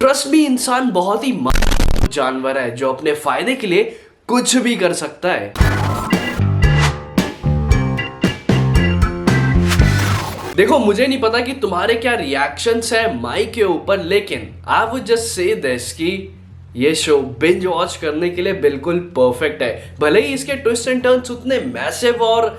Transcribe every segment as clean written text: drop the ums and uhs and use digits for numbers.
Trust me, इंसान बहुत ही जानवर है जो अपने फायदे के लिए कुछ भी कर सकता है। देखो, मुझे नहीं पता कि तुम्हारे क्या रिएक्शंस है माइक के ऊपर, लेकिन I would just say this कि ये शो बिंज वॉच करने के लिए बिल्कुल परफेक्ट है। भले ही इसके ट्विस्ट एंड टर्न्स उतने मैसिव और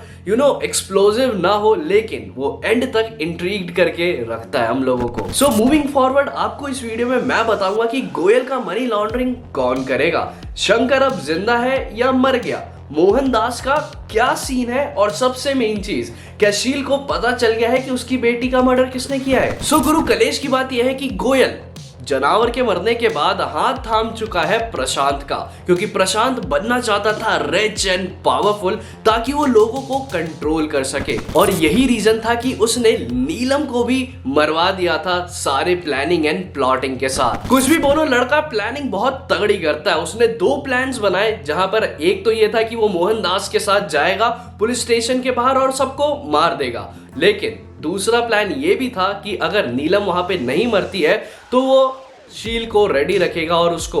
एक्सप्लोसिव ना हो, लेकिन वो एंड तक इंट्रीग्ड करके रखता है हम लोगों को। सो मूविंग फॉरवर्ड, आपको इस वीडियो में मैं बताऊंगा कि गोयल का मनी लॉन्ड्रिंग कौन करेगा, शंकर अब जिंदा है या मर गया, मोहनदास का क्या सीन है, और सबसे मेन चीज, क्या शील को पता चल गया है कि उसकी बेटी का मर्डर किसने किया है। सो गुरु कलेश की बात यह है कि गोयल जनावर के मरने के बाद हाथ थाम चुका है प्रशांत का, क्योंकि प्रशांत बनना चाहता था रिच एंड पावरफुल ताकि वो लोगों को कंट्रोल कर सके, और यही रीजन था कि उसने नीलम को भी मरवा दिया था सारे प्लानिंग एंड प्लॉटिंग के साथ। कुछ भी बोलो, लड़का प्लानिंग बहुत तगड़ी करता है। उसने 2 प्लान्स बनाए, जहां पर एक तो ये था कि वो मोहनदास के साथ जाएगा पुलिस स्टेशन के बाहर और सबको मार देगा, लेकिन दूसरा प्लान ये भी था कि अगर नीलम वहां पे नहीं मरती है तो वो शील को रेडी रखेगा और उसको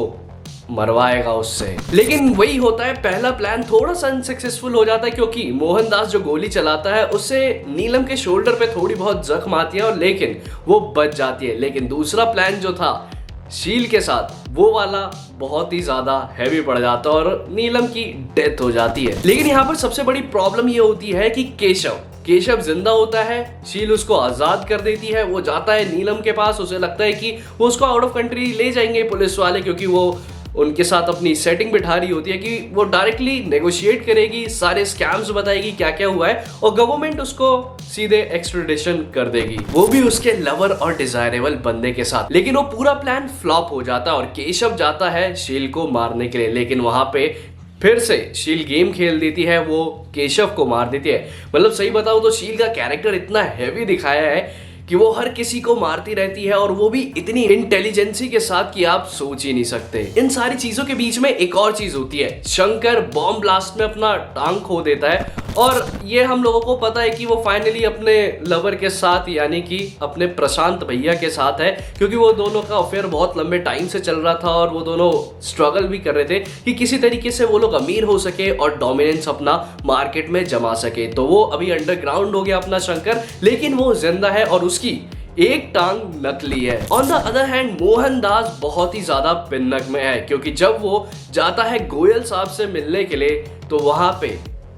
मरवाएगा उससे। लेकिन वही होता है, पहला प्लान थोड़ा सा अनसक्सेसफुल हो जाता है, क्योंकि मोहनदास जो गोली चलाता है उससे नीलम के शोल्डर पे थोड़ी बहुत जख्म आती है, और लेकिन वो बच जाती है। लेकिन दूसरा प्लान जो था शील के साथ, वो वाला बहुत ही ज्यादा हैवी पड़ जाता है और नीलम की डेथ हो जाती है। लेकिन यहाँ पर सबसे बड़ी प्रॉब्लम ये होती है कि केशव जिंदा होता है, शील उसको आजाद कर देती है, वो जाता है नीलम के पास, उसे लगता है कि वो उसको आउट ऑफ कंट्री ले जाएंगे पुलिस वाले, क्योंकि वो उनके साथ अपनी सेटिंग बिठा रही होती है कि वो डायरेक्टली नेगोशिएट करेगी, सारे स्कैम्स बताएगी क्या क्या हुआ है, और गवर्नमेंट उसको सीधे एक्सट्रेडिशन कर देगी, वो भी उसके लवर और डिजायरेबल बंदे के साथ। लेकिन वो पूरा प्लान फ्लॉप हो जाता है और केशव जाता है शील को मारने के लिए, लेकिन वहां पे फिर से शील गेम खेल देती है, वो केशव को मार देती है। मतलब सही बताऊं तो शील का कैरेक्टर इतना हैवी दिखाया है कि वो हर किसी को मारती रहती है, और वो भी इतनी इंटेलिजेंसी के साथ कि आप सोच ही नहीं सकते। इन सारी चीजों के बीच में एक और चीज होती है, शंकर बॉम्ब ब्लास्ट में अपना टांग खो देता है, और ये हम लोगों को पता है कि वो फाइनली अपने लवर के साथ, यानी कि अपने प्रशांत भैया के साथ है, क्योंकि वो दोनों का अफेयर बहुत लंबे टाइम से चल रहा था और वो दोनों स्ट्रगल भी कर रहे थे कि किसी तरीके से वो लोग अमीर हो सके और डोमिनेंस अपना मार्केट में जमा सके। तो वो अभी अंडरग्राउंड हो गया अपना शंकर, लेकिन वो जिंदा है और उसकी एक टांग नकली है। On the other hand Mohandas बहुत ही ज्यादा पिन्नक में है, क्योंकि जब वो जाता है गोयल साहब से मिलने के लिए तो वहां पे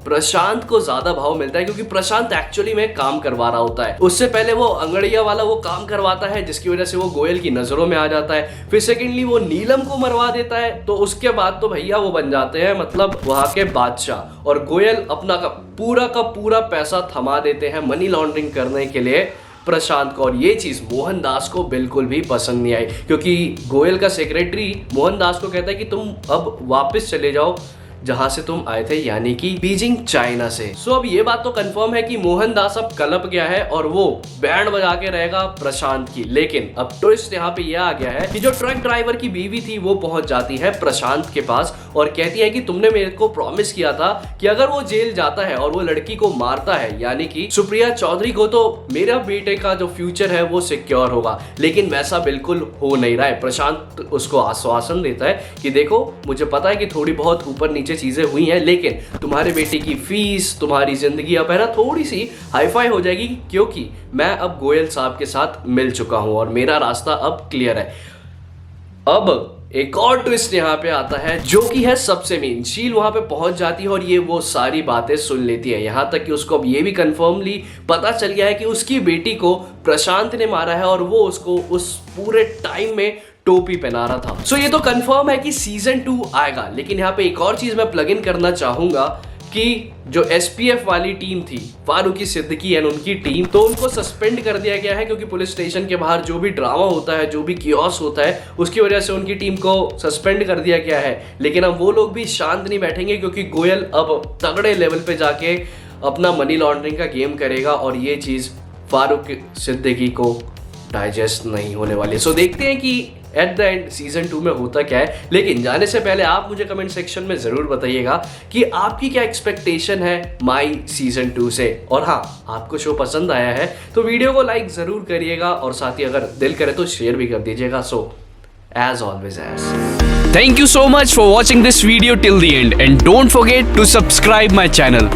प्रशांत को ज्यादा भाव मिलता है, क्योंकि प्रशांत एक्चुअली में काम करवा रहा होता है। उससे पहले वो अंगड़िया वाला वो काम करवाता है, जिसकी वजह से वो गोयल की नजरों में आ जाता है। फिर सेकेंडली वो नीलम को मरवा देता है, तो उसके बाद तो भैया वो बन जाते हैं मतलब वहां के बादशाह, और गोयल अपना का पूरा पैसा थमा देते हैं मनी लॉन्ड्रिंग करने के लिए प्रशांत को। और ये चीज मोहनदास को बिल्कुल भी पसंद नहीं आई, क्योंकि गोयल का सेक्रेटरी मोहनदास को कहता है कि तुम अब वापस चले जाओ जहां से तुम आए थे, यानी कि बीजिंग चाइना से। सो अब ये बात तो कंफर्म है कि मोहनदास अब कलप गया है और वो बैंड बजा के रहेगा प्रशांत की। लेकिन अब ट्विस्ट यहाँ पे यह आ गया है कि जो ट्रक ड्राइवर की बीवी थी वो पहुंच जाती है प्रशांत के पास और कहती है कि तुमने मेरे को प्रॉमिस किया था कि अगर वो जेल जाता है और वो लड़की को मारता है, यानी कि सुप्रिया चौधरी को, तो मेरा बेटे का जो फ्यूचर है वो सिक्योर होगा। लेकिन वैसा बिल्कुल हो नहीं रहा है। प्रशांत उसको आश्वासन देता है कि देखो, मुझे पता है कि थोड़ी बहुत ऊपर नीचे चीजें हुई हैं, लेकिन तुम्हारे बेटे की फीस, तुम्हारी जिंदगी अब है ना थोड़ी सी हाईफाई हो जाएगी, क्योंकि मैं अब गोयल साहब के साथ मिल चुका हूं और मेरा रास्ता अब क्लियर है। अब एक और ट्विस्ट यहाँ पे आता है, जो कि है सबसे मेन। शील वहां पे पहुंच जाती है और ये वो सारी बातें सुन लेती है, यहां तक कि उसको अब ये भी कंफर्मली पता चल गया है कि उसकी बेटी को प्रशांत ने मारा है, और वो उसको उस पूरे टाइम में टोपी पहना रहा था। सो ये तो कंफर्म है कि सीजन 2 आएगा। लेकिन यहाँ पे एक और चीज मैं प्लग इन करना चाहूंगा कि जो एसपीएफ वाली टीम थी, फारूकी सिद्दीकी एंड उनकी टीम, तो उनको सस्पेंड कर दिया गया है, क्योंकि पुलिस स्टेशन के बाहर जो भी ड्रामा होता है, जो भी कियोस होता है, उसकी वजह से उनकी टीम को सस्पेंड कर दिया गया है। लेकिन अब वो लोग भी शांत नहीं बैठेंगे, क्योंकि गोयल अब तगड़े लेवल पे जाके अपना मनी लॉन्ड्रिंग का गेम करेगा, और ये चीज फारूक सिद्दीकी को डाइजेस्ट नहीं होने वाली। सो देखते हैं कि एट द एंड सीजन 2 में होता क्या है। लेकिन जाने से पहले आप मुझे कमेंट सेक्शन में जरूर बताइएगा कि आपकी क्या एक्सपेक्टेशन है माई सीजन 2 से, और हाँ, आपको शो पसंद आया है तो वीडियो को लाइक जरूर करिएगा, और साथ ही अगर दिल करे तो शेयर भी कर दीजिएगा। सो as always as. Thank you so much for watching this video till the end, and don't forget to subscribe my channel.